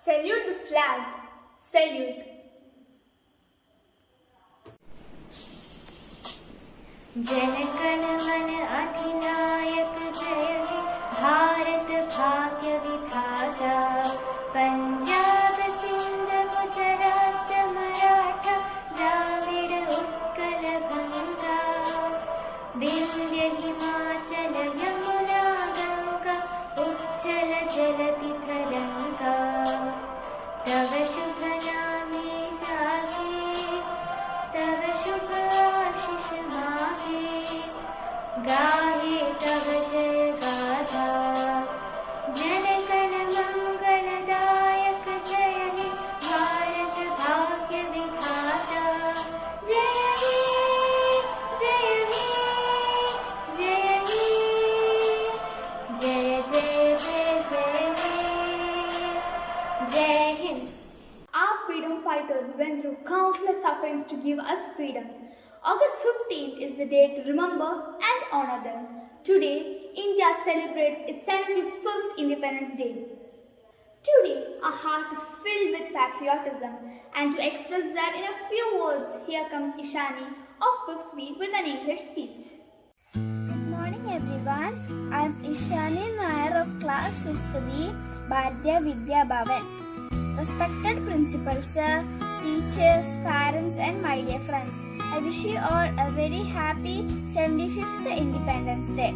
Salute the flag. Salute. जनगण मन अधिनायक जय हे भारत भाग्य विधाता पंजाब सिंध गुजरात मराठा द्राविड़ उत्कल गंगा विंध्य हिमाचल यमुना गंगा उच्चल जलति तरंगा तव शुभ नामे जागे तव शुभ आशीष मागे गाहे तव जय गाथा जनगण मंगलदायक जय हे भारत भाग्य विधाता जय हे जय हे जय हे जय जय जय जय हे जय Hind. Our freedom fighters went through countless sufferings to give us freedom. August 15th is the day to remember and honor them. Today, India celebrates its 75th Independence Day. Today, our heart is filled with patriotism, and to express that in a few words, here comes Ishani of 5th B with an English speech. Good morning everyone. I am Ishani Nair of class 5th B, Bharatiya Vidya Bhavan. Respected principal sir, teachers, parents and my dear friends, I wish you all a very happy 75th Independence Day.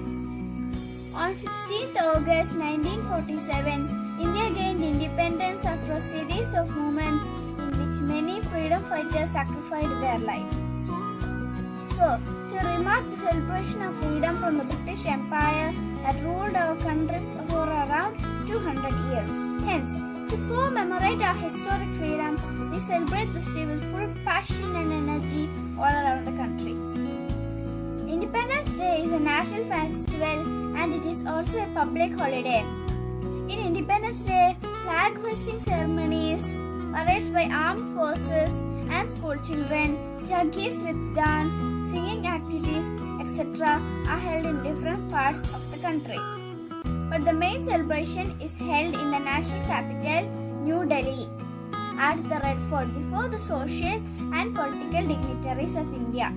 On 15th August 1947, India gained independence after a series of movements in which many freedom fighters sacrificed their life. So, to remark the celebration of freedom from the British Empire that ruled our country for around 200 years. Hence, to commemorate our historic freedom, we celebrate this day with full passion and energy all around the country. Independence Day is a national festival and it is also a public holiday. In Independence Day, flag hoisting ceremonies, parades by armed forces and school children, juggies with dance, singing activities, etc. are held in different parts of the country. But the main celebration is held in the national capital, New Delhi, at the Red Fort before the social and political dignitaries of India.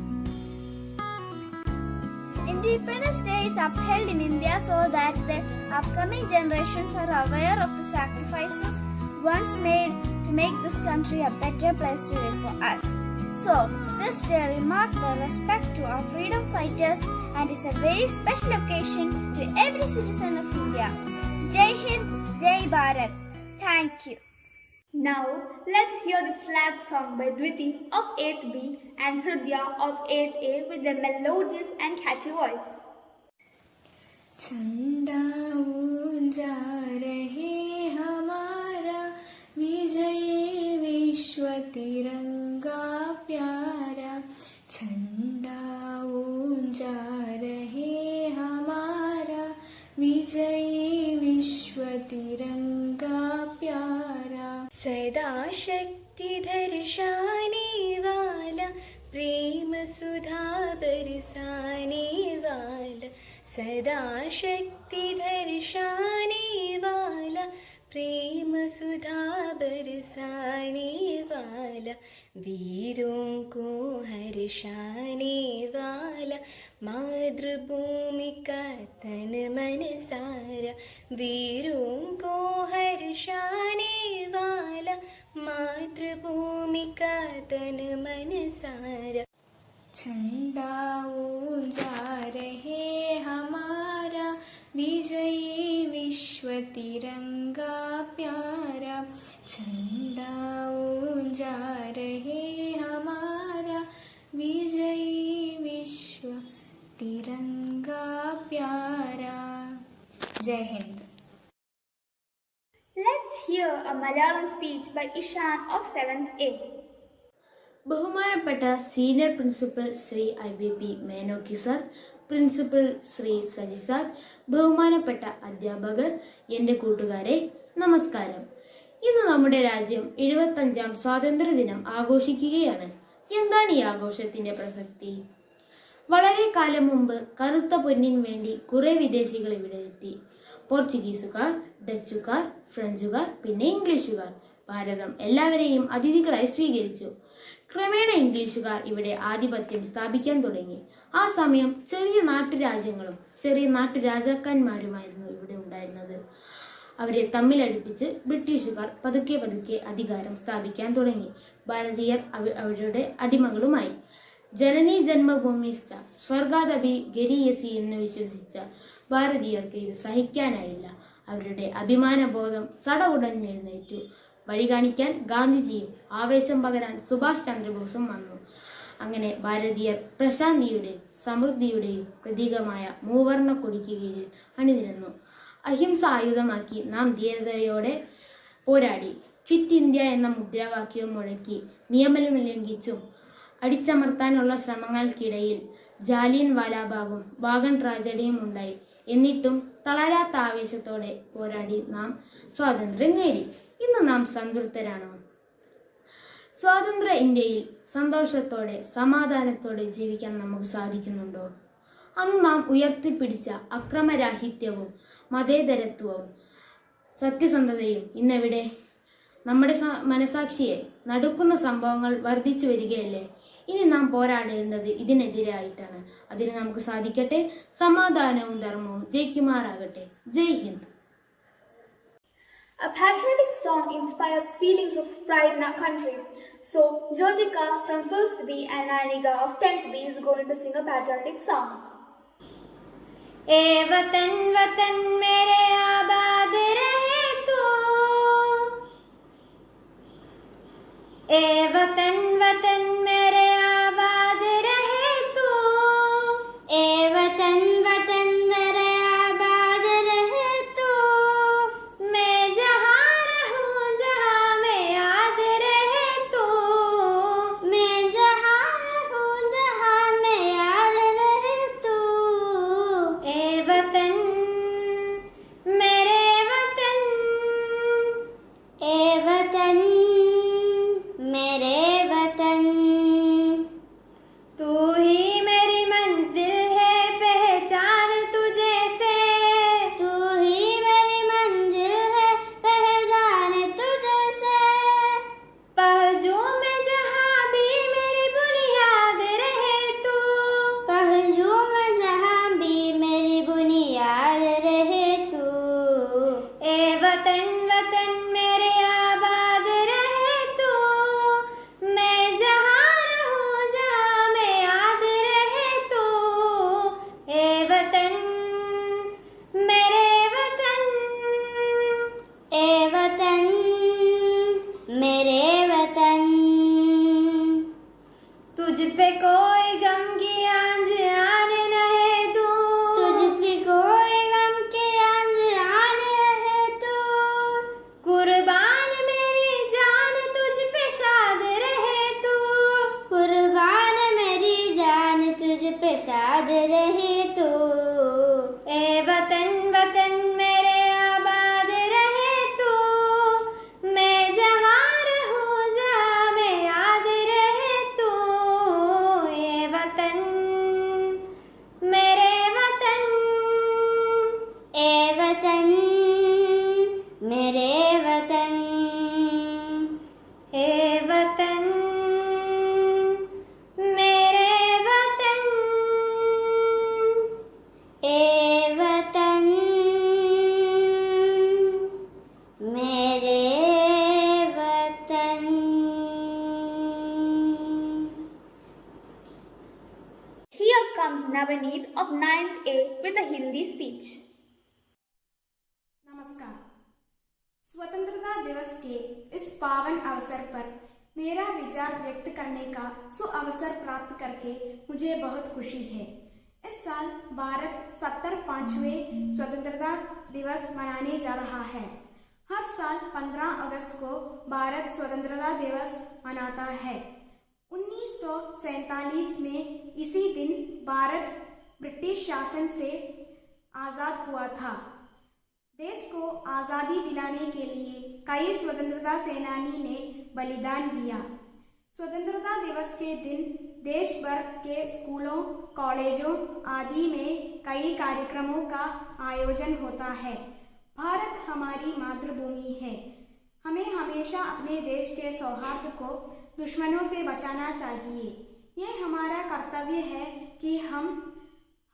Independence Day is upheld in India so that the upcoming generations are aware of the sacrifices once made to make this country a better place to live for us. So, this day remarks the respect to our freedom fighters and is a very special occasion to every citizen of India. Jai Hind, Jai Bharat. Thank you. Now, let's hear the flag song by Dviti of 8th B and Hrudya of 8th A with their melodious and catchy voice. झंडा ऊंचा रहे हमारा विजयी विश्व तिरंगा प्यारा झंडा ऊंचा रहे हमारा विजयी विश्व तिरंगा प्यारा सदा शक्ति दर्शाने वाला प्रेम सुधा बरसाने वाला सदा शक्ति दर्शाने वाला प्रेम सुधा बरसाने वाला वीरों को हर्षाने वाला मातृभूमि का तन मन सारा वीरों को हर्षाने वाला मातृभूमि का तन मन सारा झंडा ऊंचा रहे हमारा विजयी विश्व तिरंगा प्यारा झंडा ऊंचा रहे हमारा विजयी विश्व तिरंगा प्यारा. जय Hind. Let's hear a Malayalam speech by Ishan of 7th A. ബഹുമാനപ്പെട്ട senior principal Shri IBP Menokki sir, principal Shri Saji sir, ബഹുമാനപ്പെട്ട അധ്യാപകർ, എൻ്റെ കൂട്ടുകാരെ നമസ്കാരം. ഇന്ന് നമ്മുടെ രാജ്യം 75ാം സ്വാതന്ത്ര്യദിനം ആഘോഷിക്കുകയാണ്. എന്താണ് ഈ ആഘോഷത്തിന്റെ പ്രസക്തി? വളരെ കാലം മുമ്പ് കറുത്ത പൊന്നിന് വേണ്ടി കുറെ വിദേശികൾ ഇവിടെ എത്തി. പോർച്ചുഗീസുകാർ, ഡച്ചുകാർ, ഫ്രഞ്ചുകാർ, പിന്നെ ഇംഗ്ലീഷുകാർ. ഭാരതം എല്ലാവരെയും അതിഥികളായി സ്വീകരിച്ചു. ക്രമേണ ഇംഗ്ലീഷുകാർ ഇവിടെ ആധിപത്യം സ്ഥാപിക്കാൻ തുടങ്ങി. ആ സമയം ചെറിയ നാട്ടുരാജ്യങ്ങളും ചെറിയ നാട്ടുരാജാക്കന്മാരുമായിരുന്നു ഇവിടെ ഉണ്ടായിരുന്നത്. അവരെ തമ്മിലടുപ്പിച്ച് ബ്രിട്ടീഷുകാർ പതുക്കെ പതുക്കെ അധികാരം സ്ഥാപിക്കാൻ തുടങ്ങി. ഭാരതീയർ അവരുടെ അടിമകളുമായി. ജനനി ജന്മഭൂമിശ്ച സ്വർഗാദപി ഗരീയസി എന്ന് വിശ്വസിച്ച ഭാരതീയർക്ക് ഇത് സഹിക്കാനായില്ല. അവരുടെ അഭിമാനബോധം സടകുടഞ്ഞെഴുന്നേറ്റു. വഴി കാണിക്കാൻ ഗാന്ധിജിയും ആവേശം പകരാൻ സുഭാഷ് ചന്ദ്രബോസും വന്നു. അങ്ങനെ ഭാരതീയർ പ്രശാന്തിയുടെയും സമൃദ്ധിയുടെയും പ്രതീകമായ മൂവർണ്ണ കൊടിക്ക് കീഴിൽ അണിനിരന്നു. അഹിംസ ആയുധമാക്കി നാം ധീരതയോടെ പോരാടി. ക്വിറ്റ് ഇന്ത്യ എന്ന മുദ്രാവാക്യവും മുഴക്കി നിയമം ലംഘിച്ചും അടിച്ചമർത്താനുള്ള ശ്രമങ്ങൾക്കിടയിൽ ജാലിയൻ വാലാബാഗും വാഗൺ ട്രാജഡിയും ഉണ്ടായി. എന്നിട്ടും തളരാത്ത ആവേശത്തോടെ പോരാടി നാം സ്വാതന്ത്ര്യം നേടി. ഇന്ന് നാം സംതൃപ്തരാണോ? സ്വാതന്ത്ര്യ ഇന്ത്യയിൽ സന്തോഷത്തോടെ സമാധാനത്തോടെ ജീവിക്കാൻ നമുക്ക് സാധിക്കുന്നുണ്ടോ? അന്ന് നാം ഉയർത്തിപ്പിടിച്ച അക്രമരാഹിത്യവും മതേതരത്വവും സത്യസന്ധതയും ഇന്നെവിടെ? നമ്മുടെ മനസാക്ഷിയെ നടുക്കുന്ന സംഭവങ്ങൾ വർദ്ധിച്ചു വരികയല്ലേ? ഇനി നാം പോരാടേണ്ടത് ഇതിനെതിരായിട്ടാണ്. അതിന് നമുക്ക് സാധിക്കട്ടെ. സമാധാനവും ധർമ്മവും ജയിക്കുമാറാകട്ടെ. ജയ് Hind. A patriotic song inspires feelings of pride in our country. So, Jyotika from 5th B and Anika of 10th B is going to sing a patriotic song. ए वतन वतन मेरे आबाद रहे तू, ए वतन वतन मेरे आबाद रहे तू, ए वतन वतन मेरे आबाद रहे तू, मैं जहाँ रहूँ जहाँ में याद रहे तू, मैं जहाँ रहूँ जहाँ में याद रहे तू, ए वतन मेरे वतन, ए वतन मेरे वतन, तू ही मेरी मंजिल है पहचान तुझे से, तू ही मेरी मंजिल है पहचान तुझे से, पहलू में जहाँ भी मेरी बुनियाद रहे तू, पहलू में जहाँ भी मेरी बुनियाद रहे तू, ए वतन वतन मेरे आबाद रहे तू, मैं जहाँ रहूँ जहाँ में याद रहे तू, ए वतन मेरे वतन, ए वतन मेरे वतन, तुझ पे कोई गम की आंच आने रहे तू, तुझ पे कोई गम की आंच आने रहे तू, कुर्बान मेरी जान तुझ पे शाद रहे तू, कुर्बान मेरी जान तुझ पे शाद रहे तू, ए वतन वतन मेरे आबाद रहे तू, मैं जहाँ रहूँ जहाँ में याद रहे तू, ए वतन मेरे वतन, ए वतन मेरे वतन, ए वतन मेरे वतन, ए वतन मेरे वतन. Here comes Navaneet of 9th A with a Hindi speech. नमस्कार। स्वतंत्रता दिवस के इस पावन अवसर पर मेरा विचार व्यक्त करने का सुअवसर प्राप्त करके मुझे बहुत खुशी है। इस साल भारत 75वें स्वतंत्रता दिवस मनाने जा रहा है। हर साल 15 अगस्त को भारत स्वतंत्रता दिवस मनाता है। 1947 में इसी दिन भारत ब्रिटिश शासन से आज़ाद हुआ था। देश को आज़ादी दिलाने के लिए कई स्वतंत्रता सेनानी ने बलिदान दिया। स्वतंत्रता दिवस के दिन देश भर के स्कूलों, कॉलेजों आदि में कई कार्यक्रमों का आयोजन होता है। भारत हमारी मातृभूमि है। हमें हमेशा अपने देश के सौहार्द को दुश्मनों से बचाना चाहिए। ये हमारा कर्तव्य है कि हम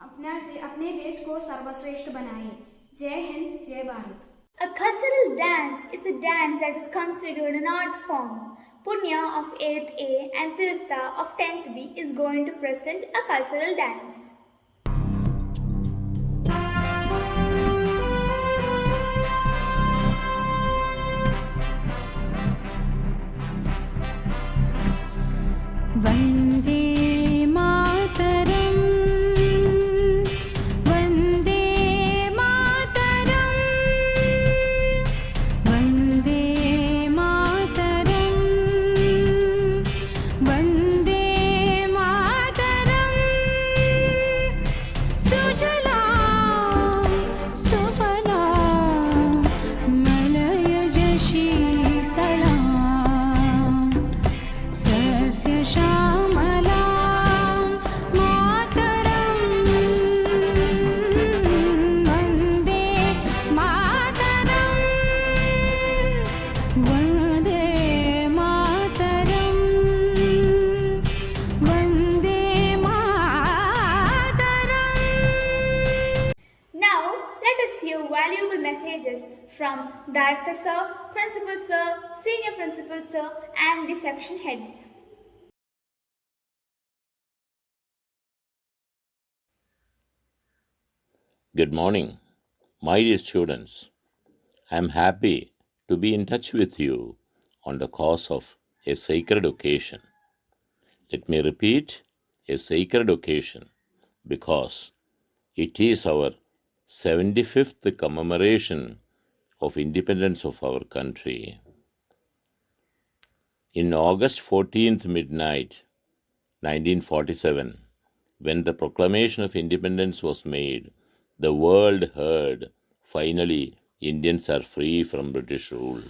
अपने देश को सर्वश्रेष्ठ बनाएं। जय हिंद, जय Bharat. A cultural dance is a dance that is considered an art form. Punya of 8th A and Tirtha of 10th B is going to present a cultural dance. Vande Mataram Vande Mataram Vande Mataram Vande Mataram सुजलां सुफलां मलयज शीतलां सस्यश्यामलां मातरं वन्दे मातरं वन्दे मातरं Vande Mataram. Now, let us hear valuable messages from Director Sir, Principal Sir, Senior Principal Sir and the section heads. Good morning, my dear students. I am happy to be in touch with you on the cause of a sacred occasion. Let me repeat, a sacred occasion, because it is our 75th commemoration of independence of our country. In August 14th midnight, 1947, when the proclamation of independence was made, the world heard, finally, Indians are free from British rule.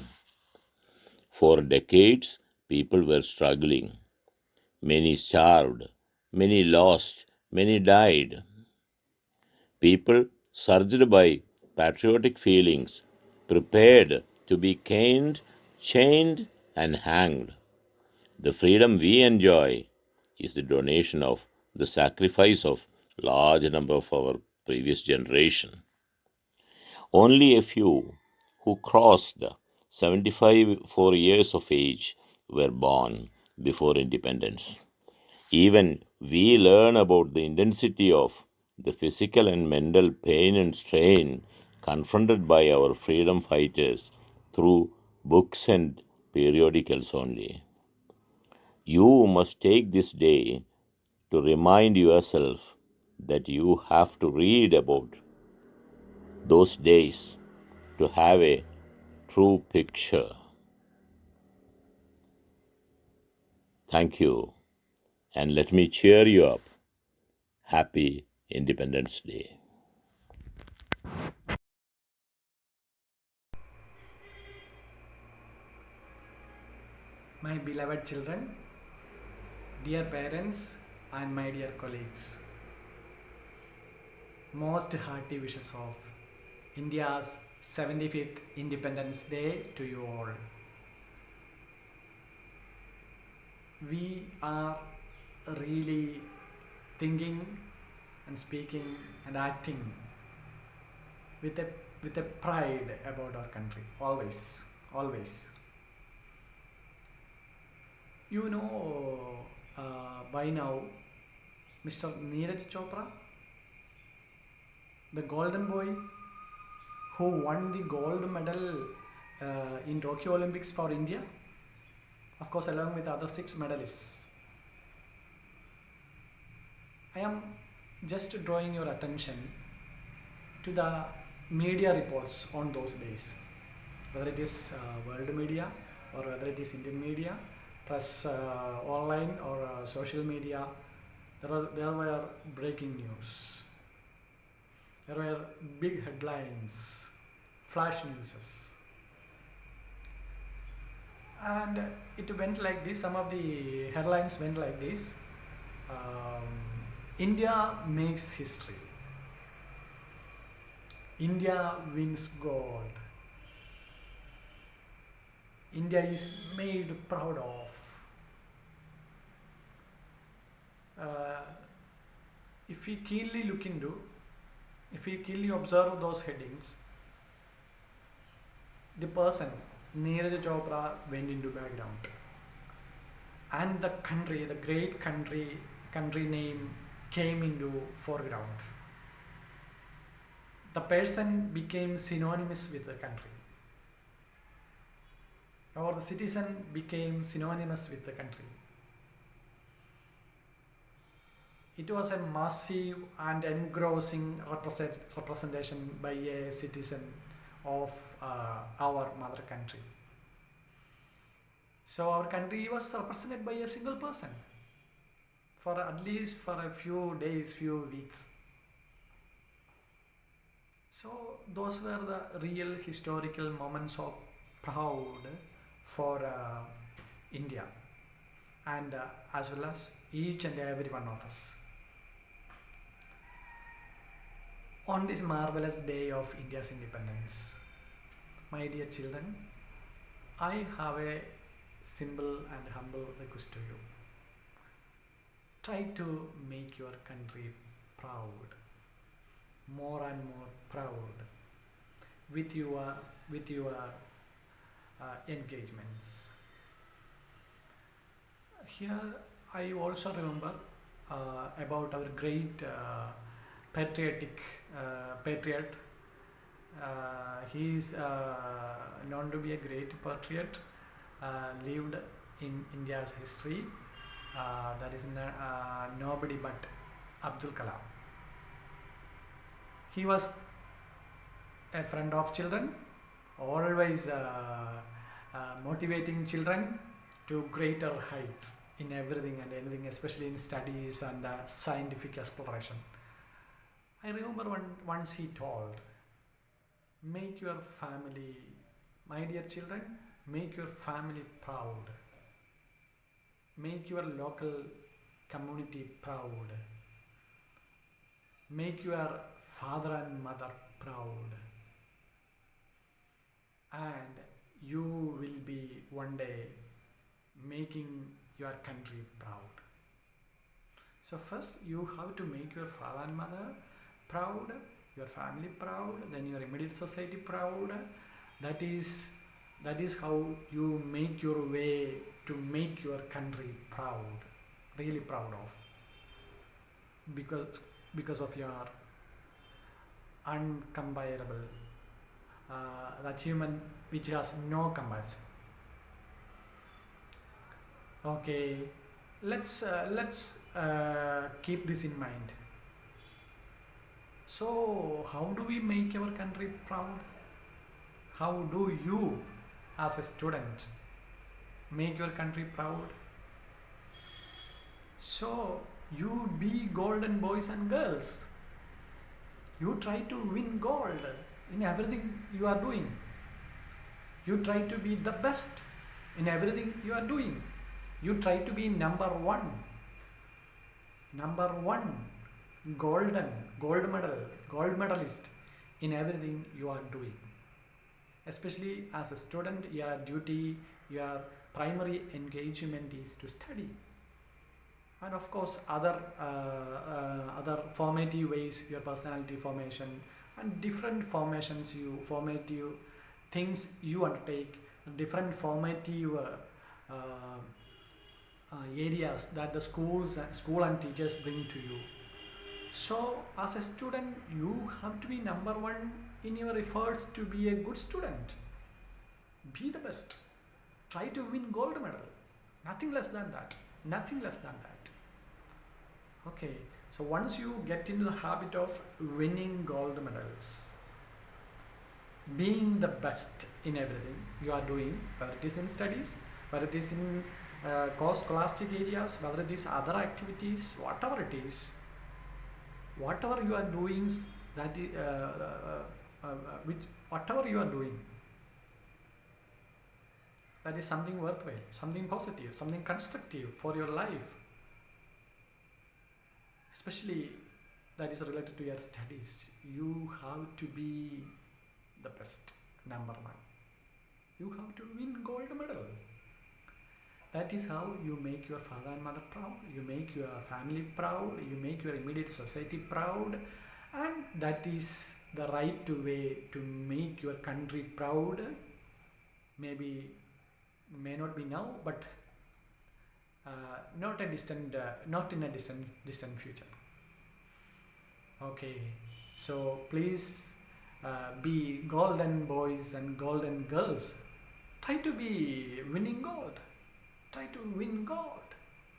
For decades, people were struggling. Many starved, many lost, many died. People, surged by patriotic feelings, prepared to be caned, chained, and hanged. The freedom we enjoy is the donation of the sacrifice of large number of our previous generation. Only a few who crossed the 74 years of age were born before independence. Even we learn about the intensity of the physical and mental pain and strain confronted by our freedom fighters through books and periodicals only. You must take this day to remind yourself that you have to read about those days to have a true picture. Thank you, and let me cheer you up. Happy Independence Day. My beloved children, dear parents, and my dear colleagues, most hearty wishes of India's 75th Independence Day to you all. We are really thinking and speaking and acting with a pride about our country, always. You know by now Mr. Neeraj Chopra, the golden boy who won the gold medal in Tokyo Olympics for India, of course along with other 6 medalists. I am just drawing your attention to the media reports on those days, whether it is world media or whether it is Indian media, press, online or social media. There were breaking news. There were big headlines, flash newses, and it went like this. Some of the headlines went like this: India makes history. India wins gold. India is made proud of. Uh, if we keenly look into, if we keenly observe those headings, the person, Neeraj Chopra, went into background. And the country, the great country name came into foreground. The person became synonymous with the country. Or the citizen became synonymous with the country. It was a massive and engrossing representation by a citizen of our mother country. So our country was represented by a single person for at least for a few days, few weeks. So those were the real historical moments of proud for India, and as well as each and every one of us. On this marvelous day of India's independence, my dear children, I have a simple and humble request to you. Try to make your country proud, more and more proud, with your engagements. Here I also remember about our great patriot. He is known to be a great patriot, lived in India's history. That is nobody but Abdul Kalam. He was a friend of children, always motivating children to greater heights in everything and anything, especially in studies and scientific exploration. I remember once he told, make your family, my dear children, make your family proud. Make your local community proud. Make your father and mother proud. And you will be one day making your country proud. So first you have to make your father and mother proud, your family proud, then your immediate society proud. That is how you make your way to make your country proud, really proud of, because of your uncomparable achievement which has no comparison. Okay, let's keep this in mind. So how do we make our country proud? How do you as a student make your country proud? So you be golden boys and girls. You try to win gold in everything you are doing. You try to be the best in everything you are doing. You try to be number one, gold medalist in everything you are doing. Especially as a student, your duty, your primary engagement is to study. And of course other formative ways, your personality formation and different formative things you undertake, different formative areas that the school and teachers bring to you. So as a student you have to be number one in your efforts to be a good student. Be the best. Try to win gold medal. Nothing less than that. Okay, so once you get into the habit of winning gold medals, being the best in everything you are doing, whether it is in studies, whether it is in scholastic areas, whether it is other activities, whatever it is, whatever you are doing, that is, whatever you are doing, that is something worthwhile, something positive, something constructive for your life. Especially that is related to your studies. You have to be the best, number one. You have to win gold medal. That is how you make your father and mother proud, you make your family proud, you make your immediate society proud, and that is the right way to make your country proud. Maybe may not be now, but not in a distant future. Okay, so please be golden boys and golden girls. Try to be winning gold. Try to win gold.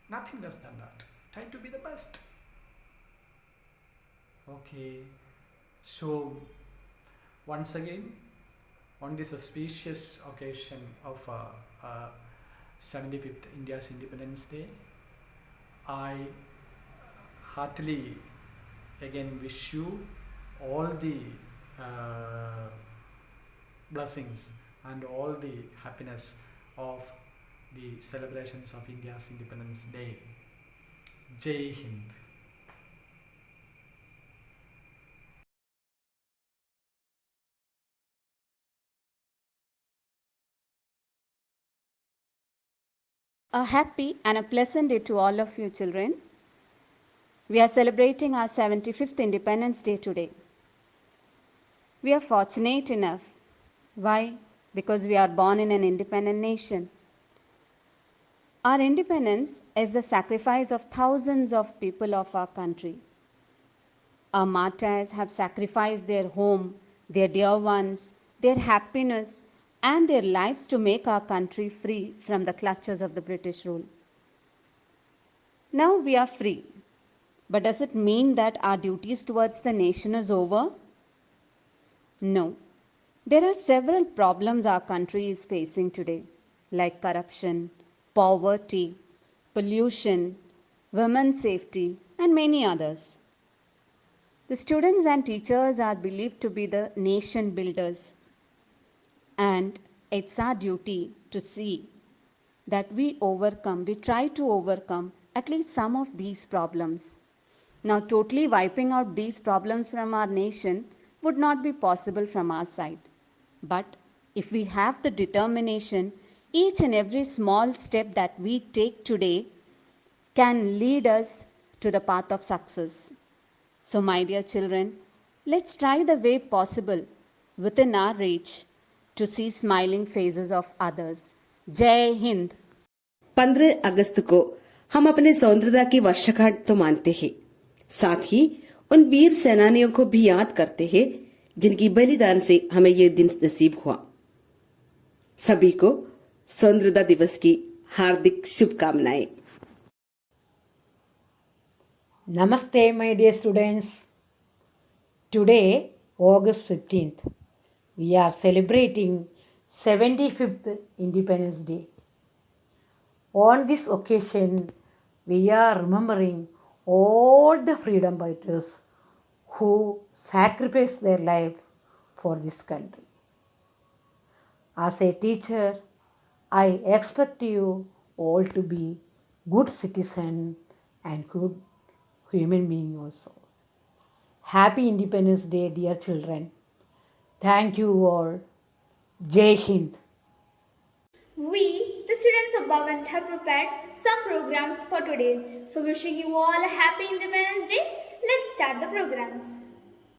Nothing less than that. Try to be the best. Okay, so once again, on this auspicious occasion of 75th India's Independence Day, I heartily again wish you all the blessings and all the happiness of the celebrations of India's Independence Day. Jai Hind. A happy and a pleasant day to all of you children. We are celebrating our 75th Independence Day today. We are fortunate enough. Why? Because we are born in an independent nation. Our independence is the sacrifice of thousands of people of our country. Our martyrs have sacrificed their home, their dear ones, their happiness, and their lives to make our country free from the clutches of the British rule. Now we are free. But does it mean that our duties towards the nation is over? No. There are several problems our country is facing today, like corruption, poverty, pollution, women's safety, and many others. The students and teachers are believed to be the nation builders. And it's our duty to see that we try to overcome at least some of these problems. Now, totally wiping out these problems from our nation would not be possible from our side. But if we have the determination, each and every small step that we take today can lead us to the path of success. So, my dear children, let's try the way possible within our reach to see smiling faces of others. Jai Hind! 15 अगस्त को हम अपने स्वतंत्रता की वर्षगांठ तो मानते हैं, साथ ही उन वीर सेनानियों को भी याद करते हैं जिनकी बलिदान से हमें ये दिन नसीब हुआ। सभी को स्वतंत्रता दिवस की हार्दिक शुभकामनाएं। Namaste, my dear students. Today, August 15th, we are celebrating 75th Independence Day. On this occasion, we are remembering all the freedom fighters who sacrificed their life for this country. As a teacher, I expect you all to be good citizens and good human beings also. Happy Independence Day, dear children. Thank you all. Jai Hind. We, the students of Bhavans, have prepared some programs for today. So wishing you all a happy Independence Day. Let's start the programs.